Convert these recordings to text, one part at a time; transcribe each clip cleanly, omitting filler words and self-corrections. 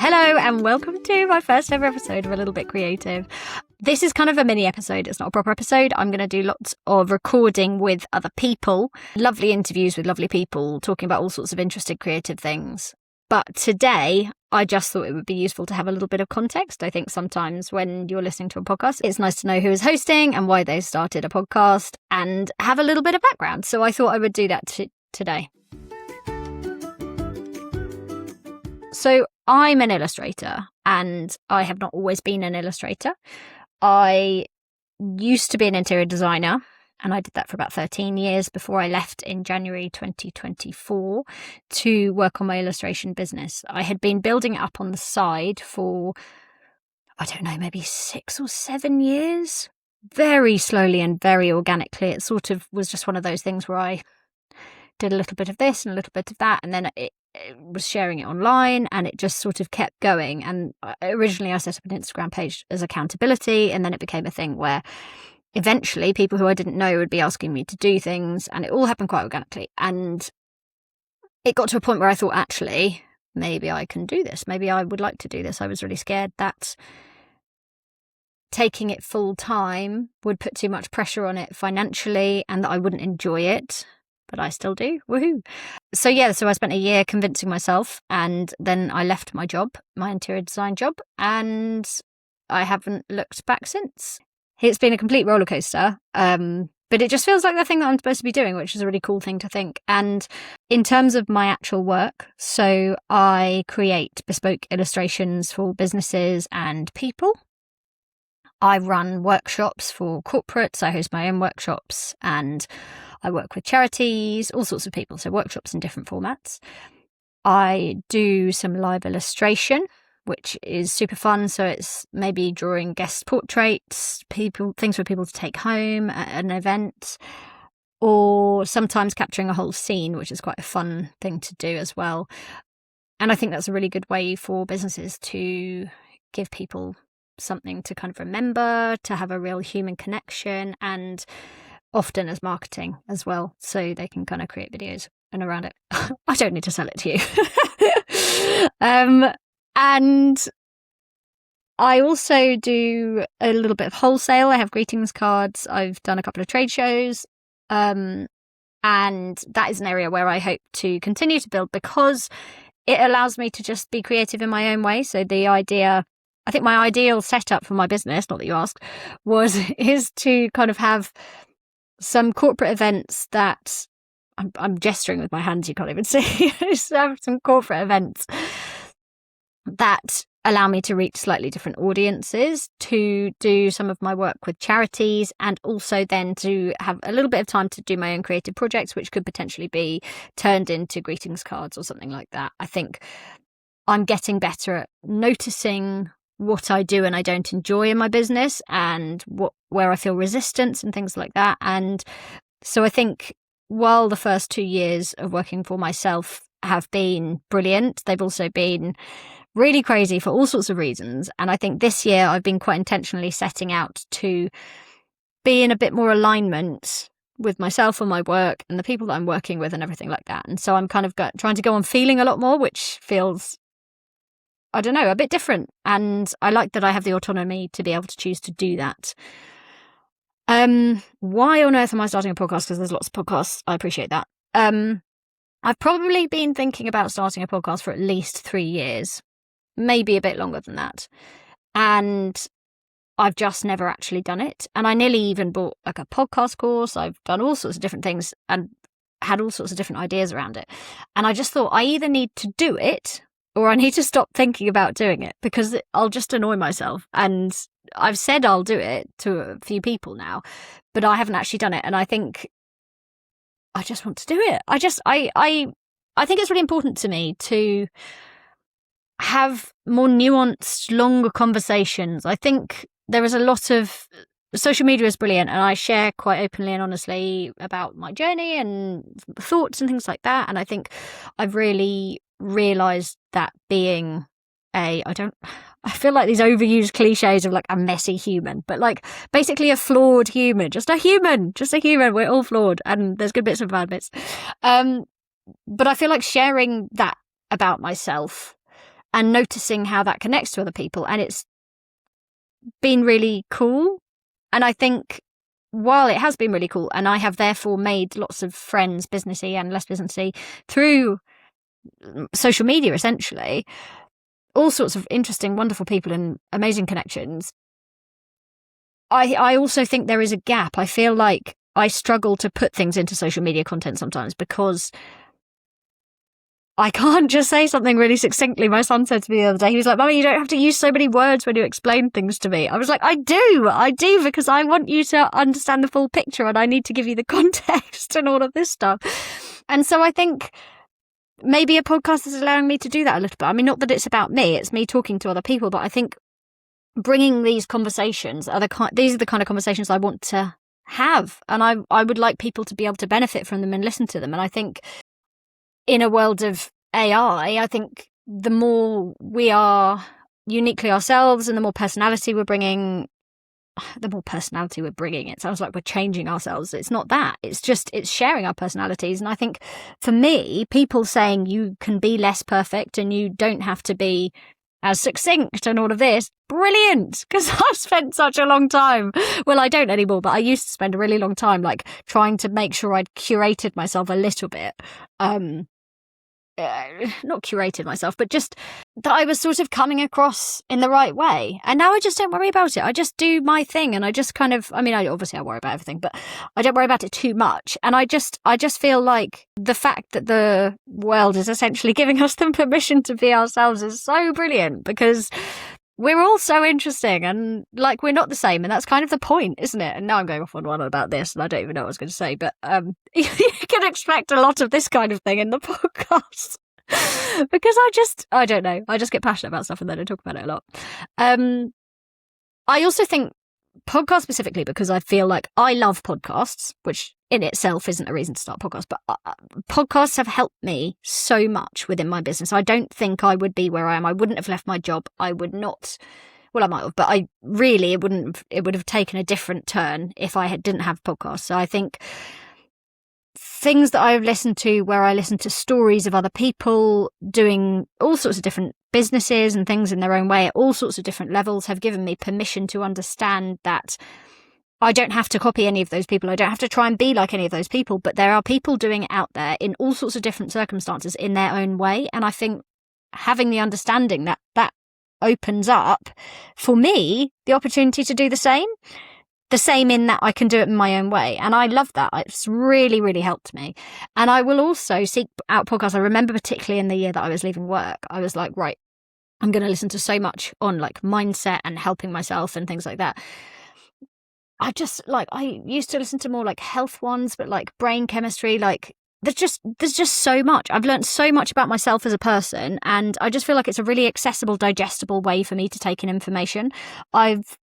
Hello and welcome to my first ever episode of A Little Bit Creative. This is kind of a mini episode. It's not a proper episode. I'm going to do lots of recording with other people, lovely interviews with lovely people, talking about all sorts of interesting creative things. But today, I just thought it would be useful to have a little bit of context. I think sometimes when you're listening to a podcast, it's nice to know who is hosting and why they started a podcast and have a little bit of background. So I thought I would do that today. So I'm an illustrator and I have not always been an illustrator. I used to be an interior designer and I did that for about 13 years before I left in January 2024 to work on my illustration business. I had been building it up on the side for, I don't know, maybe 6 or 7 years, very slowly and very organically. It sort of was just one of those things where I did a little bit of this and a little bit of that, and then it was sharing it online, and it just sort of kept going. And originally I set up an Instagram page as accountability, and then it became a thing where eventually people who I didn't know would be asking me to do things, and it all happened quite organically. And it got to a point where I thought, actually, maybe I can do this. Maybe I would like to do this. I was really scared that taking it full time would put too much pressure on it financially and that I wouldn't enjoy it. But I still do. Woohoo. So I spent a year convincing myself, and then I left my job, my interior design job, and I haven't looked back since. It's been a complete roller coaster, but it just feels like the thing that I'm supposed to be doing, which is a really cool thing to think. And in terms of my actual work, so I create bespoke illustrations for businesses and people. I run workshops for corporates. I host my own workshops, and I work with charities, all sorts of people, so workshops in different formats. I do some live illustration, which is super fun. So it's maybe drawing guest portraits, things for people to take home at an event, or sometimes capturing a whole scene, which is quite a fun thing to do as well. And I think that's a really good way for businesses to give people something to kind of remember, to have a real human connection, and often as marketing as well, so they can kind of create videos and around it. I don't need to sell it to you. And I also do a little bit of wholesale. I have greetings cards. I've done a couple of trade shows. And that is an area where I hope to continue to build, because it allows me to just be creative in my own way. So I think my ideal setup for my business, not that you asked, is to kind of have some corporate events that I'm gesturing with my hands, you can't even see. Just have some corporate events that allow me to reach slightly different audiences, to do some of my work with charities, and also then to have a little bit of time to do my own creative projects, which could potentially be turned into greetings cards or something like that. I think I'm getting better at noticing what I do and I don't enjoy in my business, and where I feel resistance and things like that. And so I think while the first 2 years of working for myself have been brilliant, they've also been really crazy for all sorts of reasons. And I think this year I've been quite intentionally setting out to be in a bit more alignment with myself and my work and the people that I'm working with and everything like that. And so I'm kind of trying to go on feeling a lot more, which feels, I don't know, a bit different. And I like that I have the autonomy to be able to choose to do that. Why on earth am I starting a podcast? Because there's lots of podcasts. I appreciate that. I've probably been thinking about starting a podcast for at least 3 years, maybe a bit longer than that. And I've just never actually done it. And I nearly even bought like a podcast course. I've done all sorts of different things and had all sorts of different ideas around it. And I just thought I either need to do it or I need to stop thinking about doing it, because I'll just annoy myself. And I've said I'll do it to a few people now, but I haven't actually done it. And I think I just want to do it. I think it's really important to me to have more nuanced, longer conversations. I think there is a lot of social media is brilliant, and I share quite openly and honestly about my journey and thoughts and things like that. And I think I've really realised that being I feel like these overused cliches of like a messy human, but like basically a flawed human, just a human. We're all flawed, and there's good bits and bad bits. But I feel like sharing that about myself and noticing how that connects to other people. And it's been really cool. And I think while it has been really cool, and I have therefore made lots of friends, businessy and less businessy, through social media, essentially, all sorts of interesting, wonderful people and amazing connections, I also think there is a gap. I feel like I struggle to put things into social media content sometimes because I can't just say something really succinctly. My son said to me the other day, he was like, "Mummy, you don't have to use so many words when you explain things to me." I was like, I do, because I want you to understand the full picture and I need to give you the context and all of this stuff. And so I think maybe a podcast is allowing me to do that a little bit. I mean, not that it's about me, it's me talking to other people, but I think bringing these conversations these are the kind of conversations I want to have, and I would like people to be able to benefit from them and listen to them. And I think in a world of AI, I think the more we are uniquely ourselves and the more personality we're bringing, it sounds like we're changing ourselves. It's not that. It's sharing our personalities. And I think for me, people saying you can be less perfect and you don't have to be as succinct and all of this, brilliant, because I've spent such a long time, well, I don't anymore, but I used to spend a really long time like trying to make sure I'd curated myself a little bit, not curated myself, but just that I was sort of coming across in the right way. And now I just don't worry about it. I just do my thing, and I just kind of, I mean, I worry about everything, but I don't worry about it too much. And I just feel like the fact that the world is essentially giving us the permission to be ourselves is so brilliant, because we're all so interesting and like we're not the same, and that's kind of the point, isn't it? And now I'm going off on one about this and I don't even know what I was going to say, but you can expect a lot of this kind of thing in the podcast because I don't know, I just get passionate about stuff and then I talk about it a lot. I also think podcasts specifically, because I feel like I love podcasts, which in itself isn't a reason to start a podcast, but podcasts have helped me so much within my business. I don't think I would be where I am. I wouldn't have left my job. I would not, well, I might have, but it would have taken a different turn if I didn't have podcasts. So I think things that I've listened to, where I listen to stories of other people doing all sorts of different businesses and things in their own way at all sorts of different levels, have given me permission to understand that I don't have to copy any of those people. I don't have to try and be like any of those people, but there are people doing it out there in all sorts of different circumstances in their own way. And I think having the understanding that opens up for me the opportunity to do the same in that I can do it in my own way. And I love that. It's really, really helped me. And I will also seek out podcasts. I remember particularly in the year that I was leaving work, I was like, right, I'm going to listen to so much on like mindset and helping myself and things like that. I used to listen to more like health ones, but like brain chemistry, like there's just so much. I've learned so much about myself as a person, and I just feel like it's a really accessible, digestible way for me to take in information. I've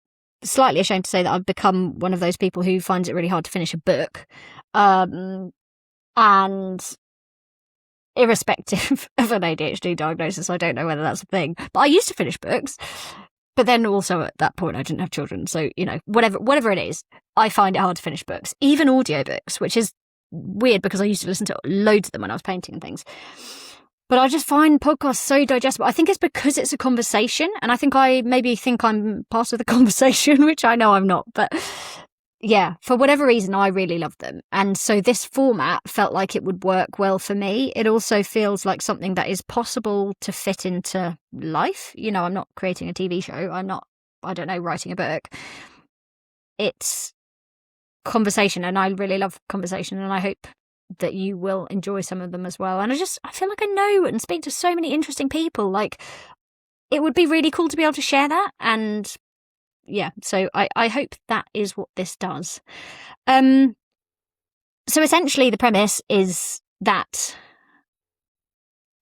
slightly ashamed to say that I've become one of those people who finds it really hard to finish a book. And irrespective of an ADHD diagnosis, I don't know whether that's a thing, but I used to finish books. But then also at that point, I didn't have children. So, you know, whatever it is, I find it hard to finish books, even audiobooks, which is weird because I used to listen to loads of them when I was painting and things. But I just find podcasts so digestible. I think it's because it's a conversation. And I think I maybe think I'm part of the conversation, which I know I'm not. But yeah, for whatever reason, I really love them. And so this format felt like it would work well for me. It also feels like something that is possible to fit into life. You know, I'm not creating a TV show. I'm not, I don't know, writing a book. It's conversation, and I really love conversation, and I hope that you will enjoy some of them as well. And I feel like I know and speak to so many interesting people. Like, it would be really cool to be able to share that. And yeah, so I hope that is what this does. So essentially the premise is that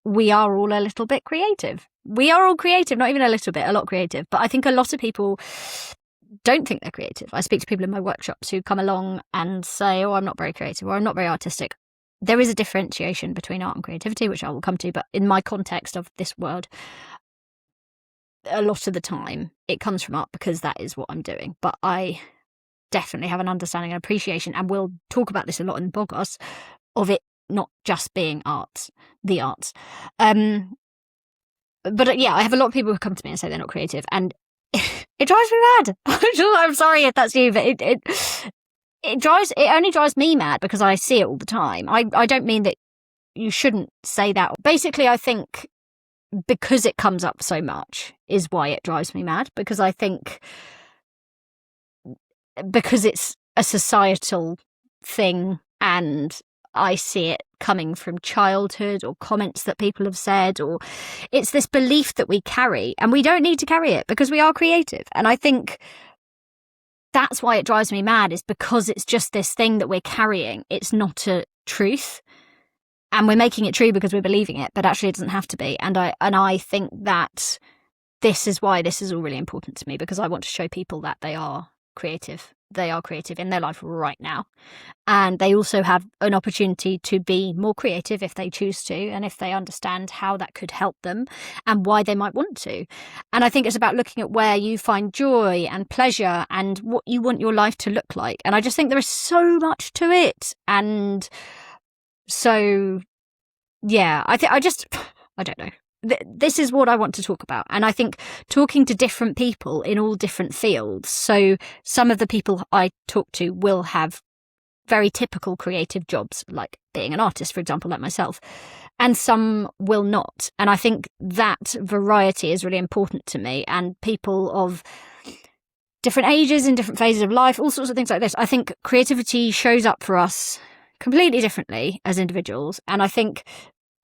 we are all a little bit creative. We are all creative, not even a little bit, a lot creative. But I think a lot of people don't think they're creative. I speak to people in my workshops who come along and say, oh, I'm not very creative, or I'm not very artistic. There is a differentiation between art and creativity, which I will come to. But in my context of this word, a lot of the time it comes from art because that is what I'm doing. But I definitely have an understanding and appreciation, and we'll talk about this a lot in the podcast, of it not just being art, the arts. But yeah, I have a lot of people who come to me and say they're not creative, and it drives me mad. I'm sorry if that's you, but it only drives me mad because I see it all the time. I don't mean that you shouldn't say that. Basically, I think because it comes up so much is why it drives me mad, because I think because it's a societal thing and I see it coming from childhood or comments that people have said, or it's this belief that we carry, and we don't need to carry it because we are creative. And I think that's why it drives me mad, is because it's just this thing that we're carrying. It's not a truth, and we're making it true because we're believing it, but actually it doesn't have to be. And I think that this is why this is all really important to me, because I want to show people that they are creative. They are creative in their life right now. And they also have an opportunity to be more creative if they choose to, and if they understand how that could help them and why they might want to. And I think it's about looking at where you find joy and pleasure and what you want your life to look like. And I just think there is so much to it. And so, yeah, I don't know. This is what I want to talk about. And I think talking to different people in all different fields. So some of the people I talk to will have very typical creative jobs, like being an artist, for example, like myself, and some will not. And I think that variety is really important to me. And people of different ages and different phases of life, all sorts of things like this. I think creativity shows up for us completely differently as individuals. And I think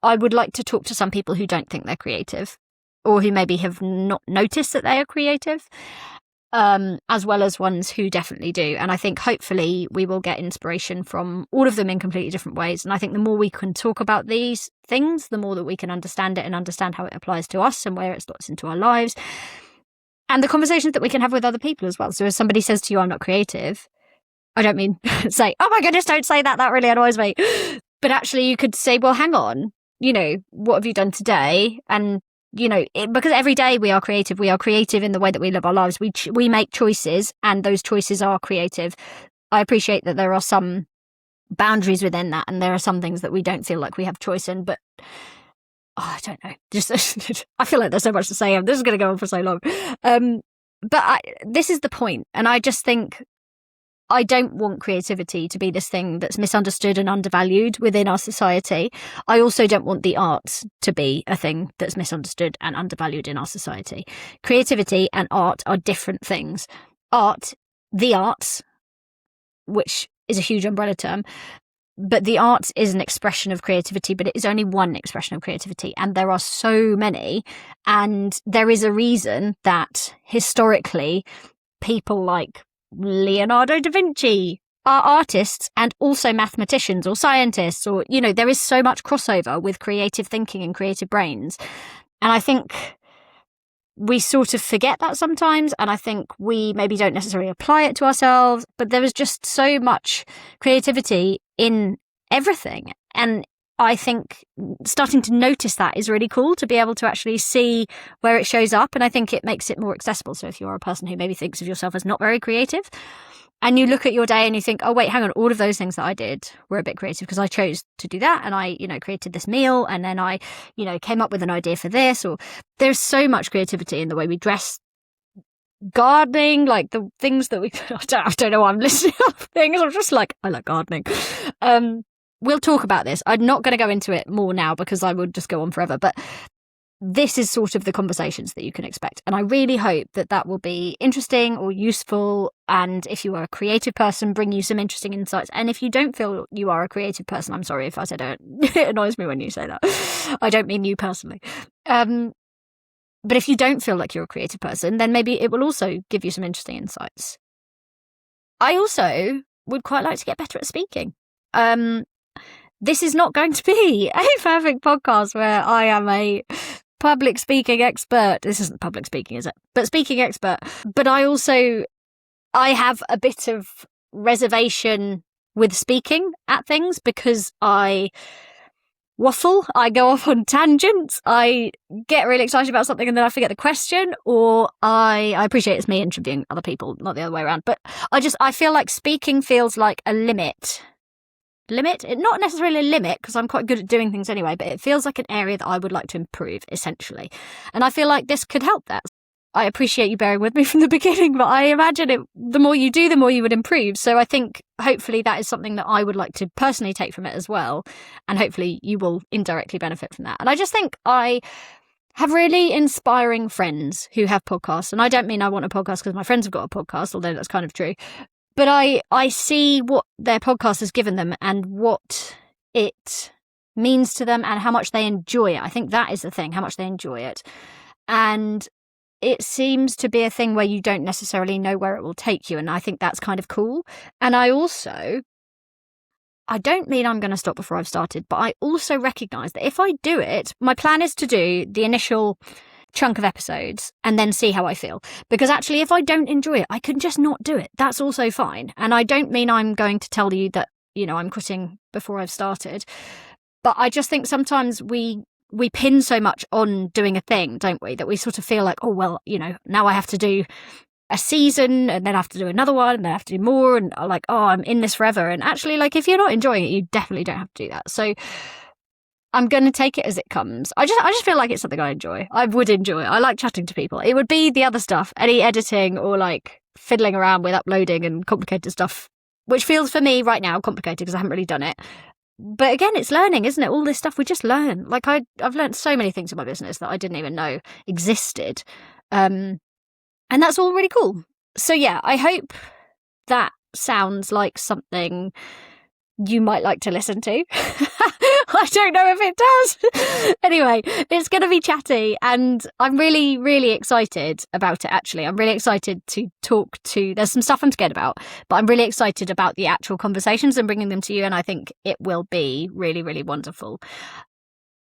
I would like to talk to some people who don't think they're creative, or who maybe have not noticed that they are creative, as well as ones who definitely do. And I think hopefully we will get inspiration from all of them in completely different ways. And I think the more we can talk about these things, the more that we can understand it and understand how it applies to us and where it slots into our lives, and the conversations that we can have with other people as well. So if somebody says to you, I'm not creative, I don't mean say, oh my goodness, don't say that. That really annoys me. But actually you could say, well, hang on. What have you done today? And, because every day we are creative in the way that we live our lives. We make choices, and those choices are creative. I appreciate that there are some boundaries within that, and there are some things that we don't feel like we have choice in, but I don't know. Just, I feel like there's so much to say. This is going to go on for so long. But this is the point. And I just think I don't want creativity to be this thing that's misunderstood and undervalued within our society. I also don't want the arts to be a thing that's misunderstood and undervalued in our society. Creativity and art are different things. The arts, which is a huge umbrella term, but the arts is an expression of creativity, but it is only one expression of creativity. And there are so many. And there is a reason that historically people like Leonardo da Vinci are artists and also mathematicians or scientists, or, there is so much crossover with creative thinking and creative brains. And I think we sort of forget that sometimes. And I think we maybe don't necessarily apply it to ourselves, but there is just so much creativity in everything. And I think starting to notice that is really cool, to be able to actually see where it shows up. And I think it makes it more accessible. So if you're a person who maybe thinks of yourself as not very creative, and you look at your day and you think, oh, wait, hang on, all of those things that I did were a bit creative because I chose to do that. And I, created this meal, and then I, came up with an idea for this. Or there's so much creativity in the way we dress, gardening, like the things that we, I don't know why I'm listing off things. I'm just like, I like gardening. We'll talk about this. I'm not going to go into it more now because I would just go on forever. But this is sort of the conversations that you can expect. And I really hope that that will be interesting or useful. And if you are a creative person, bring you some interesting insights. And if you don't feel you are a creative person, I'm sorry if I said it. It annoys me when you say that. I don't mean you personally. But if you don't feel like you're a creative person, then maybe it will also give you some interesting insights. I also would quite like to get better at speaking. This is not going to be a perfect podcast where I am a public speaking expert. This isn't public speaking, is it? But speaking expert. But I have a bit of reservation with speaking at things because I waffle, I go off on tangents, I get really excited about something and then I forget the question, or I appreciate it's me interviewing other people, not the other way around. But I feel like speaking feels like a limit limit. Not necessarily a limit, because I'm quite good at doing things anyway, but it feels like an area that I would like to improve, essentially. And I feel like this could help that. I appreciate you bearing with me from the beginning, but I imagine the more you do, the more you would improve. So I think hopefully that is something that I would like to personally take from it as well. And hopefully you will indirectly benefit from that. And I just think I have really inspiring friends who have podcasts. And I don't mean I want a podcast because my friends have got a podcast, although that's kind of true. But I see what their podcast has given them and what it means to them and how much they enjoy it. I think that is the thing, how much they enjoy it. And it seems to be a thing where you don't necessarily know where it will take you. And I think that's kind of cool. And I don't mean I'm going to stop before I've started, but I also recognise that if I do it, my plan is to do the initial chunk of episodes and then see how I feel. Because actually, if I don't enjoy it, I can just not do it. That's also fine. And I don't mean I'm going to tell you that, I'm quitting before I've started. But I just think sometimes we pin so much on doing a thing, don't we? That we sort of feel like, oh, well, now I have to do a season and then I have to do another one and then I have to do more and like, oh, I'm in this forever. And actually, like, if you're not enjoying it, you definitely don't have to do that. So I'm going to take it as it comes. I just feel like it's something I enjoy. I would enjoy. I like chatting to people. It would be the other stuff, any editing or like fiddling around with uploading and complicated stuff, which feels for me right now complicated because I haven't really done it. But again, it's learning, isn't it? All this stuff we just learn. Like I've learned so many things in my business that I didn't even know existed. And that's all really cool. So yeah, I hope that sounds like something you might like to listen to. I don't know if it does. Anyway, it's going to be chatty and I'm really, really excited about it, actually. I'm really excited to talk to... There's some stuff I'm scared about, but I'm really excited about the actual conversations and bringing them to you, and I think it will be really, really wonderful.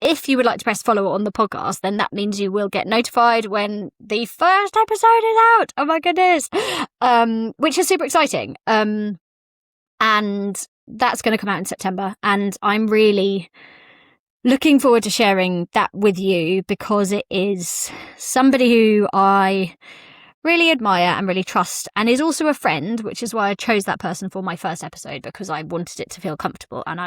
If you would like to press follow on the podcast, then that means you will get notified when the first episode is out. Oh my goodness. Which is super exciting. And that's going to come out in September. And I'm really looking forward to sharing that with you because it is somebody who I really admire and really trust and is also a friend, which is why I chose that person for my first episode, because I wanted it to feel comfortable. And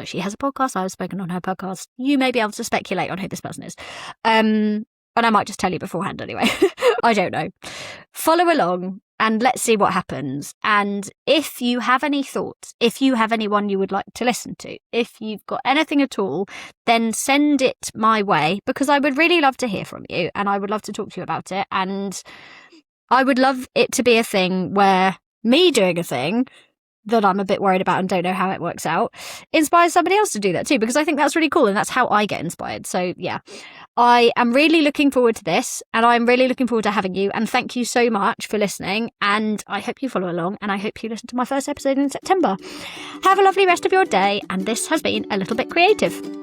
she has a podcast. I've spoken on her podcast. You may be able to speculate on who this person is. And I might just tell you beforehand anyway. I don't know. Follow along and let's see what happens. And if you have any thoughts, if you have anyone you would like to listen to, if you've got anything at all, then send it my way, because I would really love to hear from you and I would love to talk to you about it. And I would love it to be a thing where me doing a thing that I'm a bit worried about and don't know how it works out inspires somebody else to do that too, because I think that's really cool and that's how I get inspired. So yeah, I am really looking forward to this and I'm really looking forward to having you, and thank you so much for listening, and I hope you follow along and I hope you listen to my first episode in September. Have a lovely rest of your day, and this has been A Little Bit Creative.